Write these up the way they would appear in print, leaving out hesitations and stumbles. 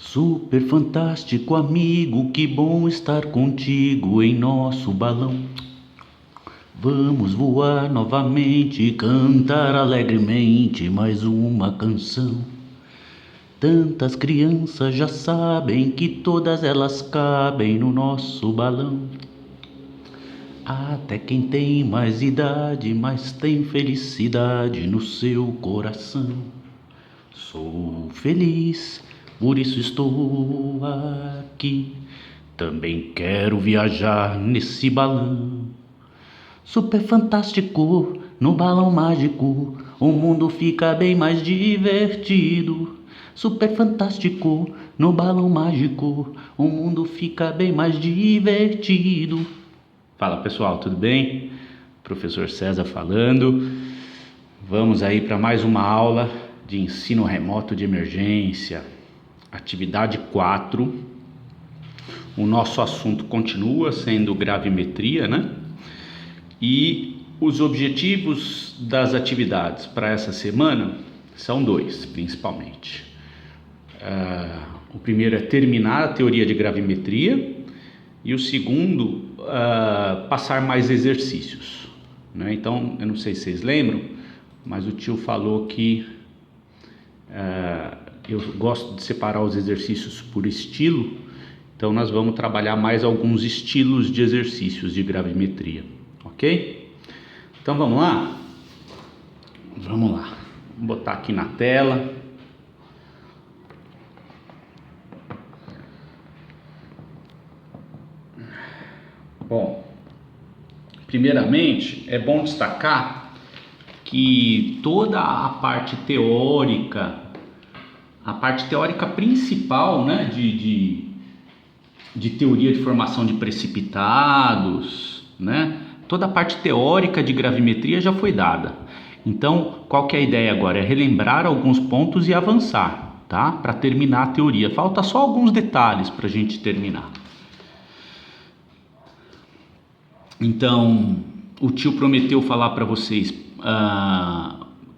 Super fantástico amigo, que bom estar contigo em nosso balão. Vamos voar novamente e cantar alegremente mais uma canção. Tantas crianças já sabem que todas elas cabem no nosso balão. Até quem tem mais idade, mas tem felicidade no seu coração. Sou feliz, por isso estou aqui. Também quero viajar nesse balão. Super fantástico, no balão mágico, o mundo fica bem mais divertido. Super fantástico, no balão mágico, o mundo fica bem mais divertido. Fala pessoal, tudo bem? Professor César falando. Vamos aí para mais uma aula de ensino remoto de emergência. Atividade 4. O nosso assunto continua sendo gravimetria, né? E os objetivos das atividades para essa semana são 2, principalmente. O primeiro é terminar a teoria de gravimetria e o segundo, passar mais exercícios, né? Então, eu não sei se vocês lembram, mas o tio falou que eu gosto de separar os exercícios por estilo, então nós vamos trabalhar mais alguns estilos de exercícios de gravimetria, ok? Então vamos lá? Vamos lá, vou botar aqui na tela. Bom, primeiramente é bom destacar que toda a parte teórica principal, né, de teoria de formação de precipitados, né, toda a parte teórica de gravimetria já foi dada. Então, qual que é a ideia agora? É relembrar alguns pontos e avançar, tá? Para terminar a teoria. Falta só alguns detalhes para a gente terminar. Então, o tio prometeu falar para vocês,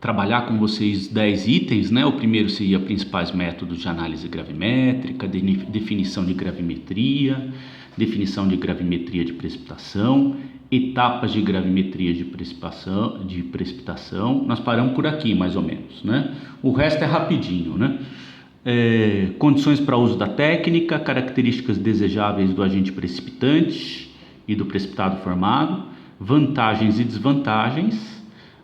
trabalhar com vocês 10 itens, né? O primeiro seria principais métodos de análise gravimétrica, definição de gravimetria de precipitação, etapas de gravimetria de precipitação. Nós paramos por aqui, mais ou menos, né? O resto é rapidinho, né? Condições para uso da técnica, características desejáveis do agente precipitante e do precipitado formado, vantagens e desvantagens.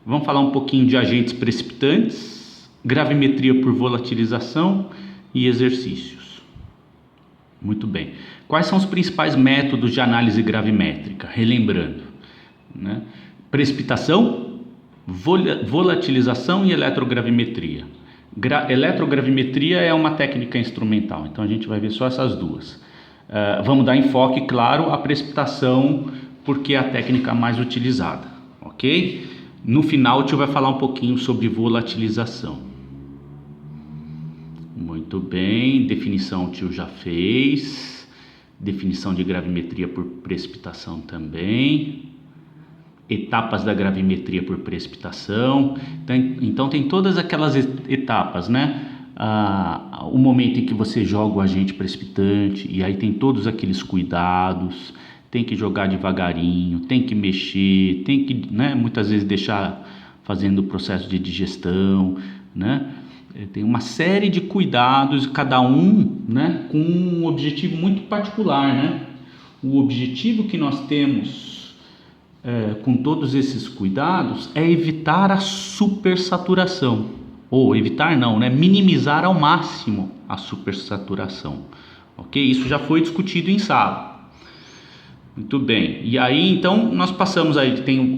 Vamos falar um pouquinho de agentes precipitantes, gravimetria por volatilização e exercícios. Muito bem. Quais são os principais métodos de análise gravimétrica? Relembrando, né? Precipitação, volatilização e eletrogravimetria. Eletrogravimetria é uma técnica instrumental, então a gente vai ver só essas duas. Vamos dar enfoque, claro, à precipitação, porque é a técnica mais utilizada, ok? No final, o tio vai falar um pouquinho sobre volatilização. Muito bem, definição o tio já fez. Definição de gravimetria por precipitação também. Etapas da gravimetria por precipitação. Então, tem todas aquelas etapas, né? O momento em que você joga o agente precipitante, e aí tem todos aqueles cuidados. Tem que jogar devagarinho, tem que mexer, tem que, né, muitas vezes deixar fazendo o processo de digestão, né? Tem uma série de cuidados, cada um, né, com um objetivo muito particular, né? O objetivo que nós temos com todos esses cuidados é evitar a supersaturação, ou evitar não, né? Minimizar ao máximo a supersaturação, ok? Isso já foi discutido em sala. Muito bem, e aí então nós passamos aí, tem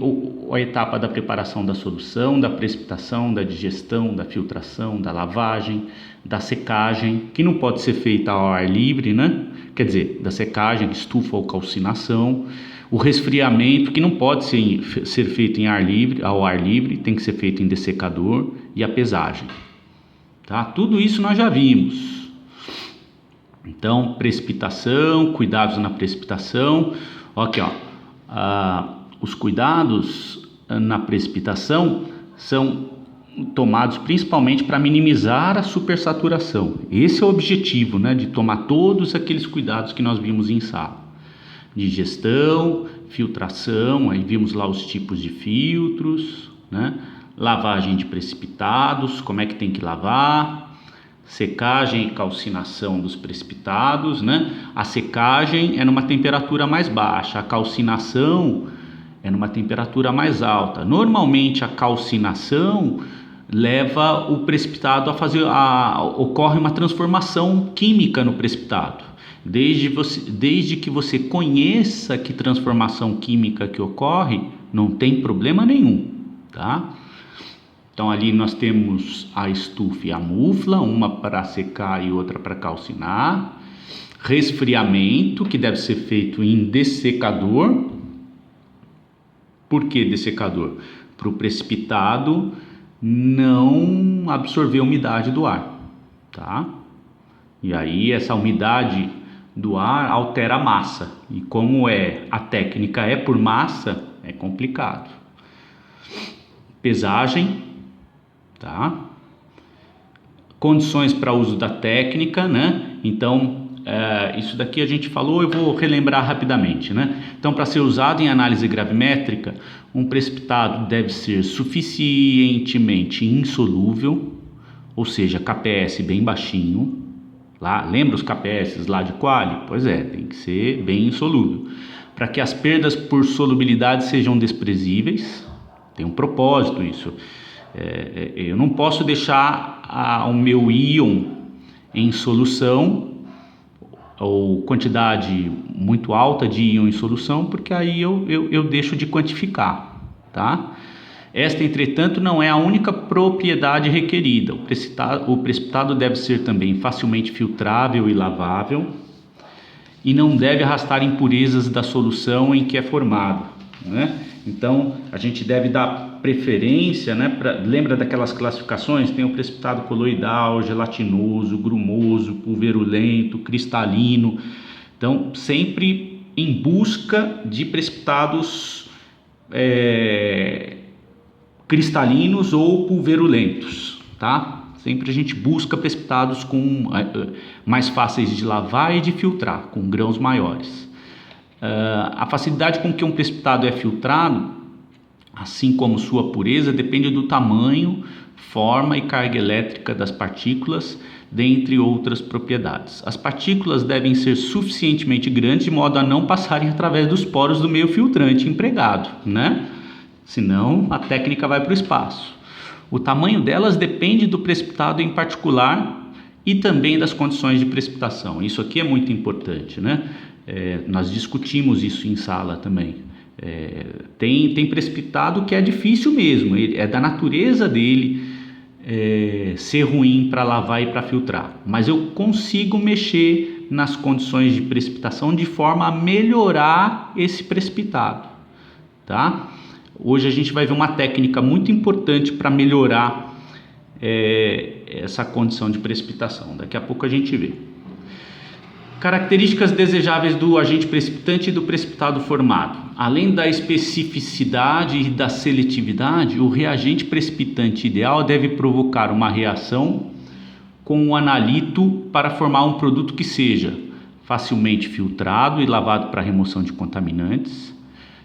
a etapa da preparação da solução, da precipitação, da digestão, da filtração, da lavagem, da secagem, que não pode ser feita ao ar livre, né? Quer dizer, da secagem, estufa ou calcinação, o resfriamento, que não pode ser feito ao ar livre, tem que ser feito em dessecador, e a pesagem, tá? Tudo isso nós já vimos. Então, precipitação, cuidados na precipitação. Aqui, ó, os cuidados na precipitação são tomados principalmente para minimizar a supersaturação. Esse é o objetivo, né, de tomar todos aqueles cuidados que nós vimos em sala. Digestão, filtração, aí vimos lá os tipos de filtros, né? Lavagem de precipitados, como é que tem que lavar, secagem e calcinação dos precipitados, né? A secagem é numa temperatura mais baixa, a calcinação é numa temperatura mais alta. Normalmente a calcinação leva o precipitado ocorre uma transformação química no precipitado. Desde que você conheça que transformação química que ocorre, não tem problema nenhum, tá? Então ali nós temos a estufa e a mufla, uma para secar e outra para calcinar. Resfriamento, que deve ser feito em dessecador. Por que dessecador? Para o precipitado não absorver a umidade do ar, tá? E aí essa umidade do ar altera a massa, e como a técnica é por massa, é complicado. Pesagem, tá? Condições para uso da técnica, né? Então, isso daqui a gente falou, eu vou relembrar rapidamente, né? Então, para ser usado em análise gravimétrica, um precipitado deve ser suficientemente insolúvel, ou seja, KPS bem baixinho. Lá, lembra os KPS lá de quali? Pois é, tem que ser bem insolúvel. Para que as perdas por solubilidade sejam desprezíveis, tem um propósito isso. Eu não posso deixar o meu íon em solução, ou quantidade muito alta de íon em solução, porque aí eu deixo de quantificar, tá? Esta, entretanto, não é a única propriedade requerida. O precipitado deve ser também facilmente filtrável e lavável e não deve arrastar impurezas da solução em que é formado, né? Então, a gente deve dar preferência, né? Lembra daquelas classificações? Tem o precipitado coloidal, gelatinoso, grumoso, pulverulento, cristalino. Então, sempre em busca de precipitados cristalinos ou pulverulentos, tá? Sempre a gente busca precipitados mais fáceis de lavar e de filtrar, com grãos maiores. A facilidade com que um precipitado é filtrado, assim como sua pureza, depende do tamanho, forma e carga elétrica das partículas, dentre outras propriedades. As partículas devem ser suficientemente grandes de modo a não passarem através dos poros do meio filtrante empregado, né? Senão a técnica vai para o espaço. O tamanho delas depende do precipitado em particular e também das condições de precipitação. Isso aqui é muito importante, né? Nós discutimos isso em sala também. Tem precipitado que é difícil mesmo, é da natureza dele ser ruim para lavar e para filtrar, mas eu consigo mexer nas condições de precipitação de forma a melhorar esse precipitado, tá? Hoje a gente vai ver uma técnica muito importante para melhorar essa condição de precipitação. Daqui a pouco a gente vê. Características desejáveis do agente precipitante e do precipitado formado. Além da especificidade e da seletividade, o reagente precipitante ideal deve provocar uma reação com o analito para formar um produto que seja facilmente filtrado e lavado para remoção de contaminantes,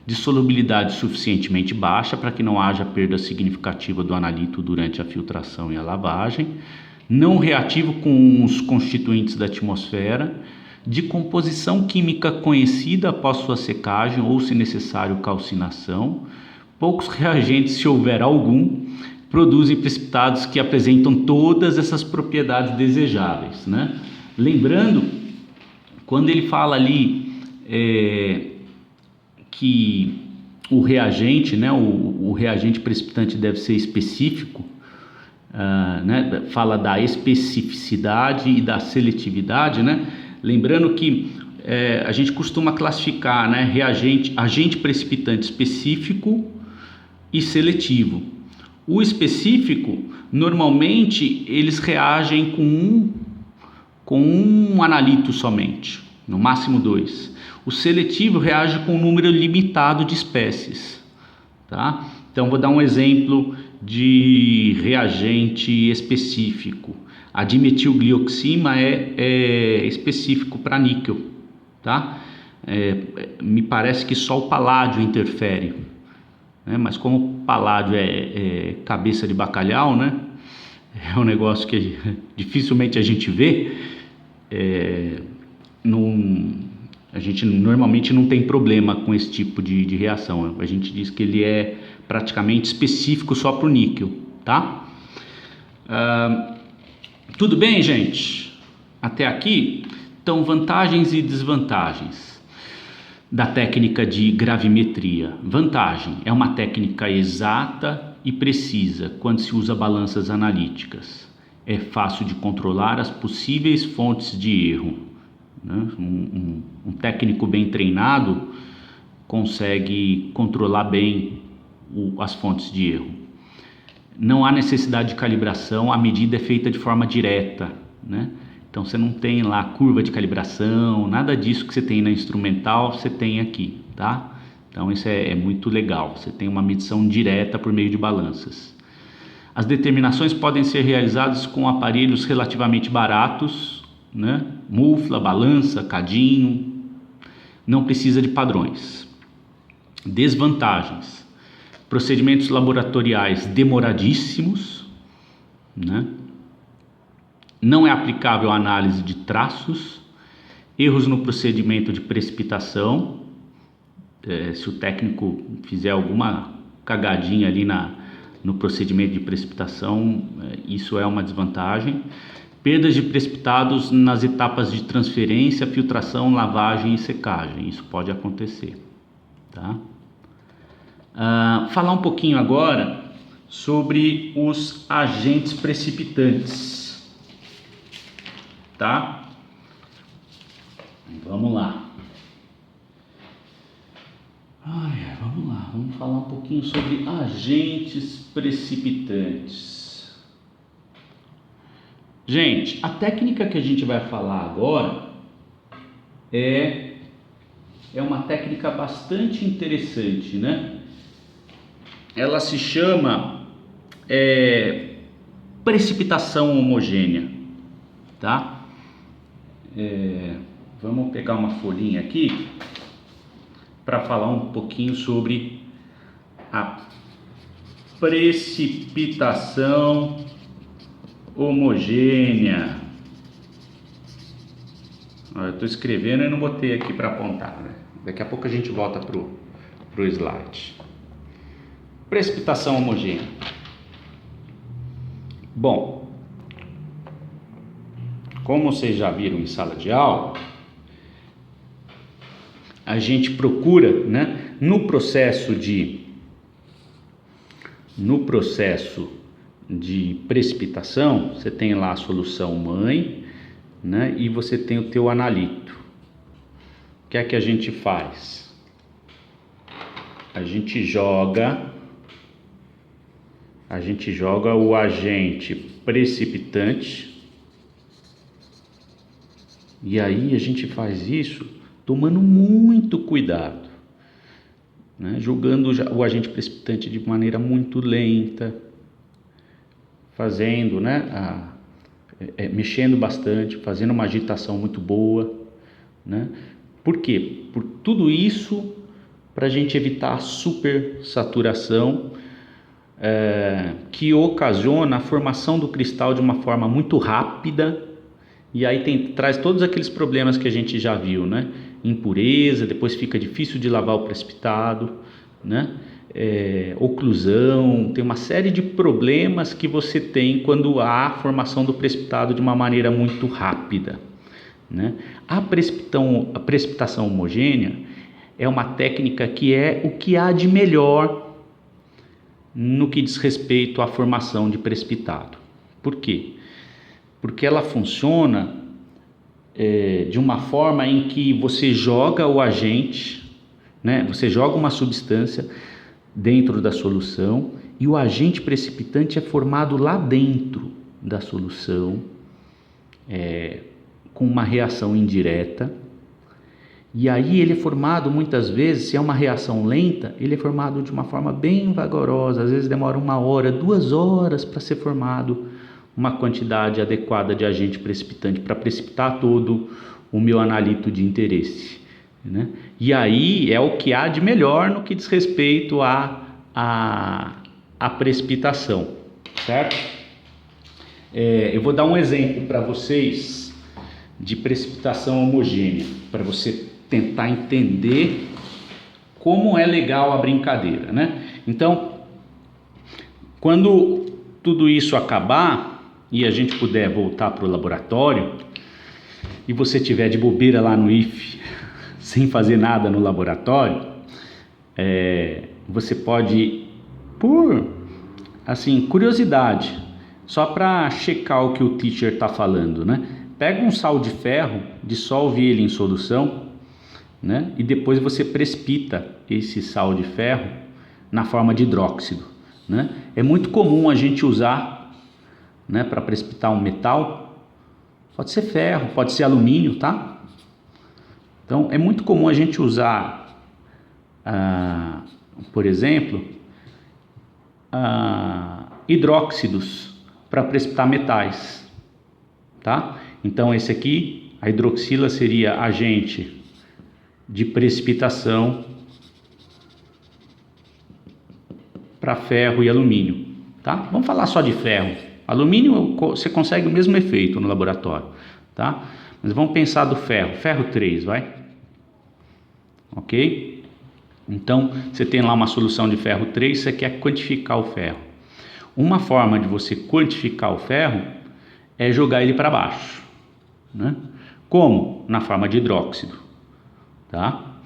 de solubilidade suficientemente baixa para que não haja perda significativa do analito durante a filtração e a lavagem, não reativo com os constituintes da atmosfera, de composição química conhecida após sua secagem ou, se necessário, calcinação. Poucos reagentes, se houver algum, produzem precipitados que apresentam todas essas propriedades desejáveis, né? Lembrando, quando ele fala ali que o reagente, né, o reagente precipitante deve ser específico, né, fala da especificidade e da seletividade, né? Lembrando que a gente costuma classificar, né, agente precipitante específico e seletivo. O específico, normalmente, eles reagem com um analito somente, no máximo 2. O seletivo reage com um número limitado de espécies, tá? Então, vou dar um exemplo de reagente específico. A dimetilglioxima é específico para níquel, tá? Me parece que só o paládio interfere, né? Mas como o paládio é cabeça de bacalhau, né? É um negócio que dificilmente a gente vê. A gente normalmente não tem problema com esse tipo de reação. A gente diz que ele é praticamente específico só para o níquel, tá? Tudo bem, gente? Até aqui? Então, vantagens e desvantagens da técnica de gravimetria. Vantagem: é uma técnica exata e precisa quando se usa balanças analíticas. É fácil de controlar as possíveis fontes de erro, né? Um técnico bem treinado consegue controlar bem as fontes de erro. Não há necessidade de calibração, a medida é feita de forma direta, né? Então você não tem lá curva de calibração, nada disso que você tem na instrumental, você tem aqui, tá? Então isso é muito legal, você tem uma medição direta por meio de balanças. As determinações podem ser realizadas com aparelhos relativamente baratos, né? Mufla, balança, cadinho, não precisa de padrões. Desvantagens: procedimentos laboratoriais demoradíssimos, né? Não é aplicável a análise de traços, erros no procedimento de precipitação, se o técnico fizer alguma cagadinha ali no procedimento de precipitação, isso é uma desvantagem. Perdas de precipitados nas etapas de transferência, filtração, lavagem e secagem, isso pode acontecer, tá? Falar um pouquinho agora sobre os agentes precipitantes, tá? Vamos lá. Vamos falar um pouquinho sobre agentes precipitantes. Gente, a técnica que a gente vai falar agora é uma técnica bastante interessante, né? Ela se chama precipitação homogênea, tá? Vamos pegar uma folhinha aqui para falar um pouquinho sobre a precipitação homogênea. Eu estou escrevendo e não botei aqui para apontar, né? Daqui a pouco a gente volta pro slide. Precipitação homogênea. Bom, como vocês já viram em sala de aula, a gente procura, né, no processo de precipitação, você tem lá a solução mãe, né, e você tem o teu analito. O que é que a gente faz? A gente joga o agente precipitante, e aí a gente faz isso tomando muito cuidado, né? Jogando o agente precipitante de maneira muito lenta, fazendo, né, mexendo bastante, fazendo uma agitação muito boa, né? Por quê? Por tudo isso, para a gente evitar a supersaturação, que ocasiona a formação do cristal de uma forma muito rápida, e aí traz todos aqueles problemas que a gente já viu, né? Impureza, depois fica difícil de lavar o precipitado, né? Oclusão, tem uma série de problemas que você tem quando há a formação do precipitado de uma maneira muito rápida, né? A precipitação homogênea é uma técnica que é o que há de melhor no que diz respeito à formação de precipitado. Por quê? Porque ela funciona de uma forma em que você joga o agente, né? Você joga uma substância dentro da solução e o agente precipitante é formado lá dentro da solução, com uma reação indireta, E aí ele é formado muitas vezes, se é uma reação lenta, ele é formado de uma forma bem vagarosa, às vezes demora 1 hora, 2 horas para ser formado uma quantidade adequada de agente precipitante para precipitar todo o meu analito de interesse, né? E aí é o que há de melhor no que diz respeito à precipitação, certo? Eu vou dar um exemplo para vocês de precipitação homogênea, para você tentar entender como é legal a brincadeira, né? Então, quando tudo isso acabar e a gente puder voltar para o laboratório e você tiver de bobeira lá no IF sem fazer nada no laboratório, você pode, por assim, curiosidade, só para checar o que o teacher está falando, né? Pega um sal de ferro, dissolve ele em solução, né? E depois você precipita esse sal de ferro na forma de hidróxido, né? É muito comum a gente usar, né, para precipitar um metal, pode ser ferro, pode ser alumínio, tá? Então é muito comum a gente usar, por exemplo, hidróxidos para precipitar metais, tá? Então esse aqui, a hidroxila seria agente de precipitação para ferro e alumínio, tá? Vamos falar só de ferro. Alumínio você consegue o mesmo efeito no laboratório, tá? Mas vamos pensar do ferro, ferro 3, vai? Ok? Então você tem lá uma solução de ferro 3, você quer quantificar o ferro. Uma forma de você quantificar o ferro é jogar ele para baixo, né? Como? Na forma de hidróxido, tá?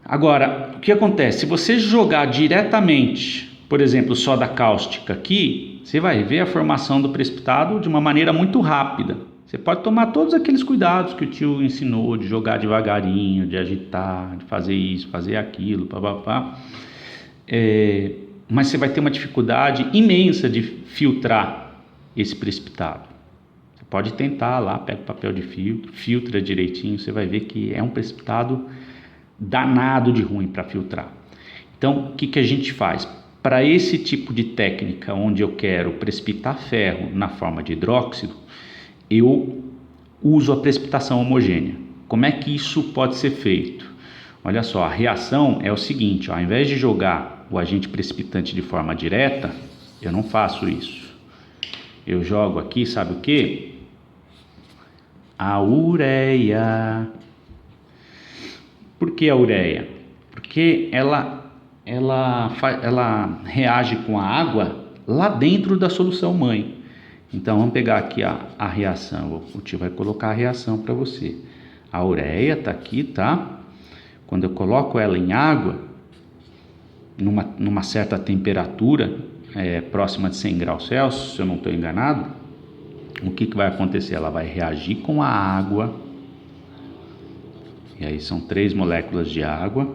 Agora, o que acontece? Se você jogar diretamente, por exemplo, soda cáustica aqui, você vai ver a formação do precipitado de uma maneira muito rápida. Você pode tomar todos aqueles cuidados que o tio ensinou, de jogar devagarinho, de agitar, de fazer isso, fazer aquilo, papapá. Mas você vai ter uma dificuldade imensa de filtrar esse precipitado. Você pode tentar lá, pega o papel de filtro, filtra direitinho, você vai ver que é um precipitado danado de ruim para filtrar. Então, o que a gente faz? Para esse tipo de técnica, onde eu quero precipitar ferro na forma de hidróxido, eu uso a precipitação homogênea. Como é que isso pode ser feito? Olha só, a reação é o seguinte, ó, ao invés de jogar o agente precipitante de forma direta, eu não faço isso. Eu jogo aqui, sabe o que? A ureia. Por que a ureia? Porque ela reage com a água lá dentro da solução mãe. Então vamos pegar aqui a reação. O tio vai colocar a reação para você. A ureia está aqui, tá? Quando eu coloco ela em água, numa certa temperatura, próxima de 100 graus Celsius, se eu não estou enganado, o que vai acontecer? Ela vai reagir com a água. E aí são 3 moléculas de água,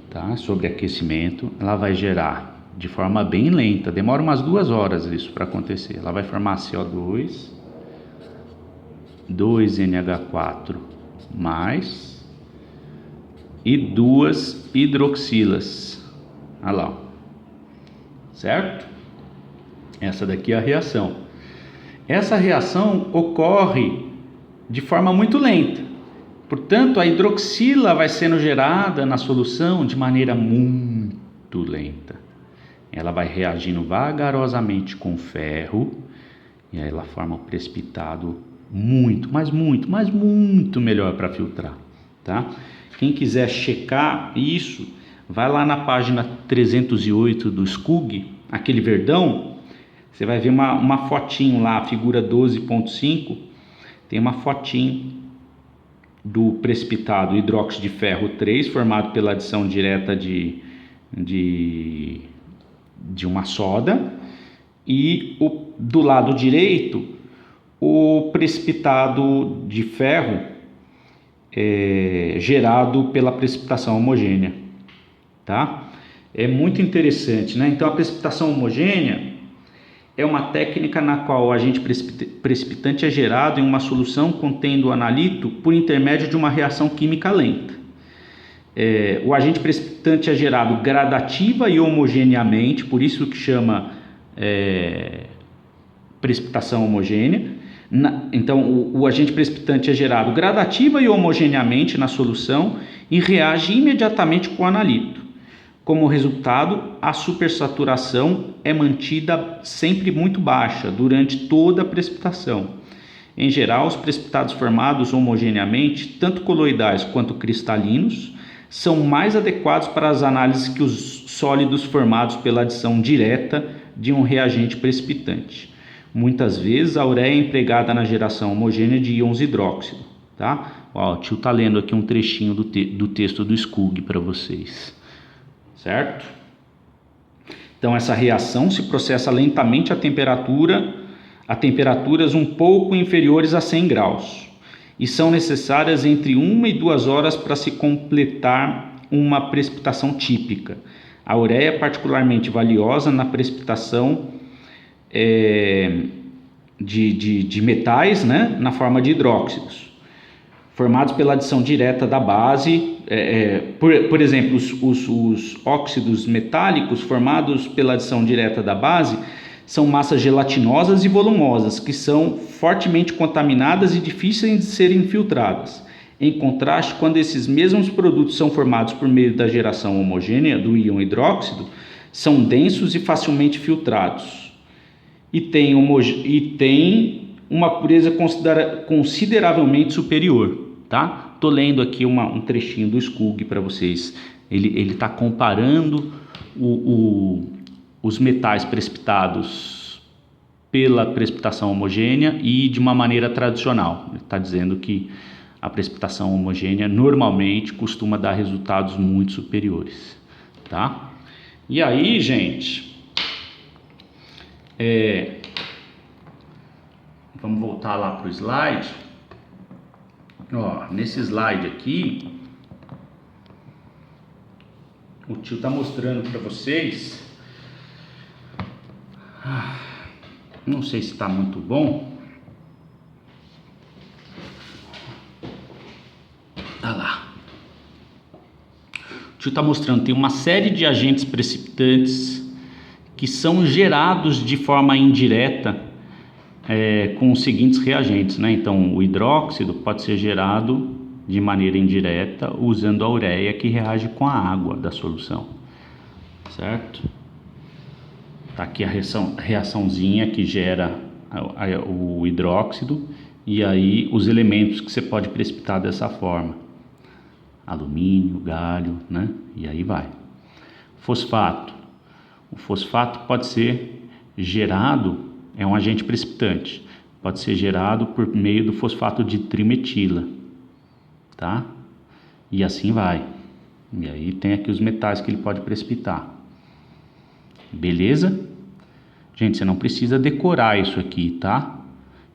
tá? Sobre aquecimento, ela vai gerar de forma bem lenta, demora umas 2 horas isso para acontecer. Ela vai formar CO2, 2NH4+, e 2 hidroxilas. Olha lá, certo? Essa daqui é a reação. Essa reação ocorre de forma muito lenta. Portanto, a hidroxila vai sendo gerada na solução de maneira muito lenta. Ela vai reagindo vagarosamente com o ferro e aí ela forma um precipitado muito melhor para filtrar, tá? Quem quiser checar isso, vai lá na página 308 do SCUG, aquele verdão, você vai ver uma fotinho lá, a figura 12.5, tem uma fotinho do precipitado hidróxido de ferro 3, formado pela adição direta de uma soda, e do lado direito o precipitado de ferro gerado pela precipitação homogênea, tá? É muito interessante, né? Então a precipitação homogênea é uma técnica na qual o agente precipitante é gerado em uma solução contendo o analito por intermédio de uma reação química lenta. O agente precipitante é gerado gradativa e homogeneamente, por isso que chama precipitação homogênea. Então, o agente precipitante é gerado gradativa e homogeneamente na solução e reage imediatamente com o analito. Como resultado, a supersaturação é mantida sempre muito baixa durante toda a precipitação. Em geral, os precipitados formados homogeneamente, tanto coloidais quanto cristalinos, são mais adequados para as análises que os sólidos formados pela adição direta de um reagente precipitante. Muitas vezes a ureia é empregada na geração homogênea de íons hidróxido. Tá? O tio está lendo aqui um trechinho do texto do Skug para vocês. Certo? Então essa reação se processa lentamente a temperaturas um pouco inferiores a 100 graus e são necessárias entre 1 e 2 horas para se completar uma precipitação típica. A ureia é particularmente valiosa na precipitação de metais, né, na forma de hidróxidos, formados pela adição direta da base. Por exemplo, os óxidos metálicos formados pela adição direta da base são massas gelatinosas e volumosas, que são fortemente contaminadas e difíceis de serem filtradas. Em contraste, quando esses mesmos produtos são formados por meio da geração homogênea do íon hidróxido, são densos e facilmente filtrados. E tem uma pureza consideravelmente superior. Tá? Tô lendo aqui um trechinho do Skug para vocês. Ele está comparando os metais precipitados pela precipitação homogênea e de uma maneira tradicional. Ele está dizendo que a precipitação homogênea normalmente costuma dar resultados muito superiores. Tá? E aí, gente, vamos voltar lá para o slide. Nesse slide aqui, o tio está mostrando para vocês. Não sei se está muito bom. Olha lá. O tio está mostrando, tem uma série de agentes precipitantes que são gerados de forma indireta com os seguintes reagentes, né? Então, o hidróxido pode ser gerado de maneira indireta usando a ureia, que reage com a água da solução, certo? Tá aqui a reaçãozinha que gera o hidróxido e aí os elementos que você pode precipitar dessa forma: alumínio, galho, né? E aí vai. Fosfato. O fosfato pode ser gerado, é um agente precipitante, pode ser gerado por meio do fosfato de trimetila, tá? E assim vai. E aí tem aqui os metais que ele pode precipitar. Beleza? Gente, você não precisa decorar isso aqui, tá?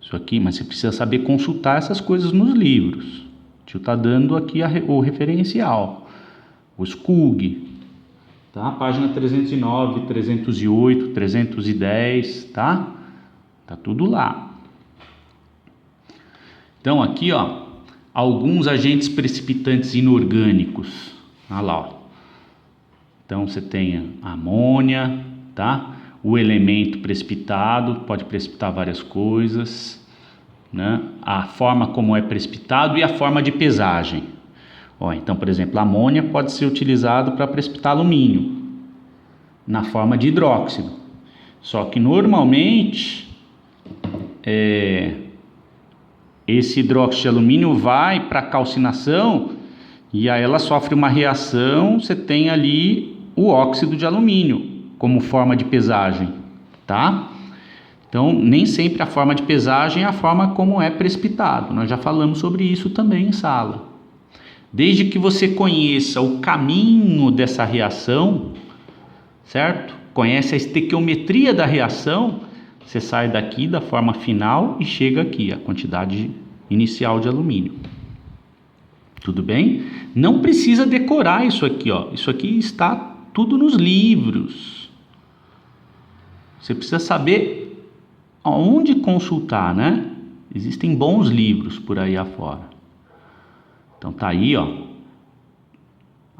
Isso aqui, mas você precisa saber consultar essas coisas nos livros. O tio tá dando aqui o referencial. O Skug, tá? Página 309, 308, 310, tá? Tá tudo lá. Então aqui, alguns agentes precipitantes inorgânicos. Olha lá, ó. Então você tem a amônia, tá? O elemento precipitado pode precipitar várias coisas, né? A forma como é precipitado e a forma de pesagem. Então, por exemplo, a amônia pode ser utilizado para precipitar alumínio na forma de hidróxido. Só que normalmente esse hidróxido de alumínio vai para a calcinação e aí ela sofre uma reação, você tem ali o óxido de alumínio como forma de pesagem, tá? Então, nem sempre a forma de pesagem é a forma como é precipitado. Nós já falamos sobre isso também em sala. Desde que você conheça o caminho dessa reação, certo? Conhece a estequiometria da reação, você sai daqui da forma final e chega aqui, a quantidade inicial de alumínio. Tudo bem? Não precisa decorar isso aqui, ó. Isso aqui está tudo nos livros. Você precisa saber Onde consultar, né? Existem bons livros por aí afora. Então tá aí, ó.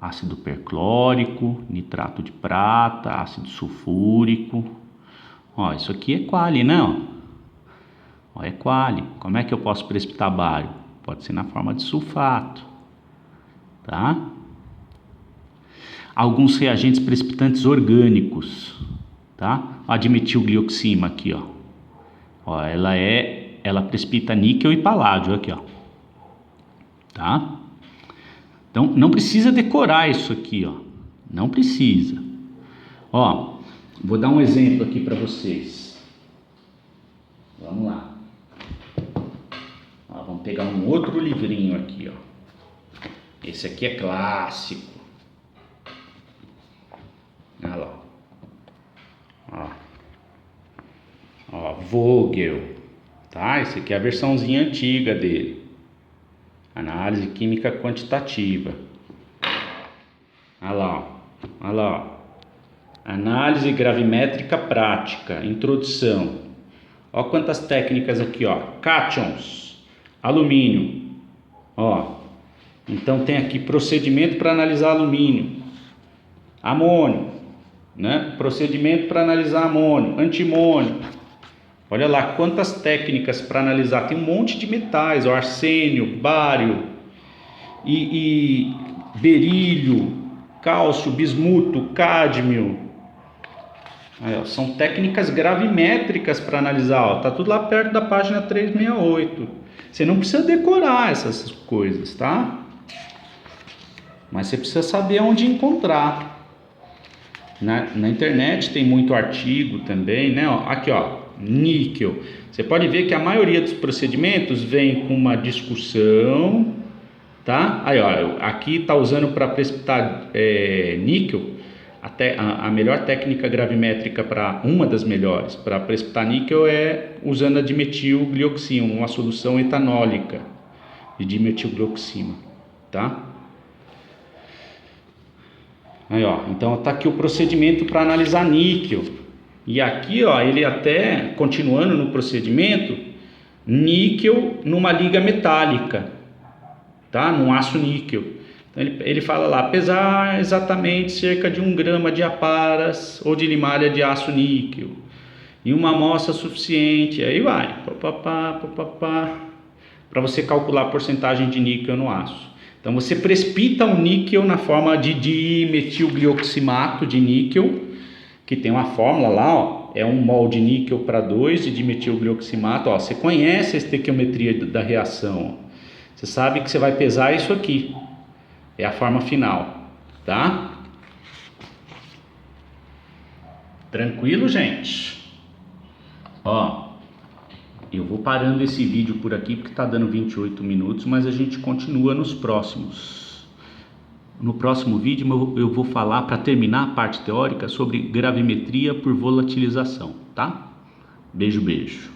Ácido perclórico, nitrato de prata, ácido sulfúrico. Ó, isso aqui é quali, né? Ó, é quali. Como é que eu posso precipitar bário? Pode ser na forma de sulfato, tá? Alguns reagentes precipitantes orgânicos, tá? A dimetilglioxima aqui, ó. Ó, ela precipita níquel e paládio aqui, ó. Tá? Então, não precisa decorar isso aqui, ó. Não precisa. Ó, vou dar um exemplo aqui para vocês. Vamos lá. Ó, vamos pegar um outro livrinho aqui, ó. Esse aqui é clássico. Olha lá. Ó, Vogel. Tá? Esse aqui é a versãozinha antiga dele. Análise química quantitativa. Olha lá, olha lá. Análise gravimétrica prática, introdução. Ó quantas técnicas aqui, ó. Cátions, alumínio. Ó. Então tem aqui procedimento para analisar alumínio. Amônio, né? Procedimento para analisar amônio, antimônio. Olha lá quantas técnicas para analisar. Tem um monte de metais, ó, arsênio, bário e berílio, cálcio, bismuto, cádmio. Aí, ó, são técnicas gravimétricas para analisar. Ó, tá tudo lá perto da página 368. Você não precisa decorar essas coisas, tá? Mas você precisa saber onde encontrar. Na internet tem muito artigo também, né? Ó, aqui, ó. Níquel. Você pode ver que a maioria dos procedimentos vem com uma discussão, tá? Aí, ó, aqui tá usando para precipitar níquel. Até a melhor técnica gravimétrica, para uma das melhores para precipitar níquel, é usando a dimetilglioxima, uma solução etanólica de dimetilglioxima, tá? Aí, ó, então tá aqui o procedimento para analisar níquel. E aqui, ó, ele até, continuando no procedimento, níquel numa liga metálica, tá? Num aço níquel. Então ele fala lá, pesar exatamente cerca de 1 grama de aparas ou de limalha de aço níquel, e uma amostra suficiente, aí vai, para você calcular a porcentagem de níquel no aço. Então você precipita o níquel na forma de dimetilglioximato de níquel, que tem uma fórmula lá, ó, é 1 mol de níquel para 2 de dimetilglioximato. Ó, você conhece a estequiometria da reação, ó. Você sabe que você vai pesar isso aqui, é a forma final, tá? Tranquilo, gente? Ó, eu vou parando esse vídeo por aqui porque tá dando 28 minutos, mas a gente continua nos próximos. No próximo vídeo eu vou falar, para terminar a parte teórica, sobre gravimetria por volatilização, tá? Beijo, beijo.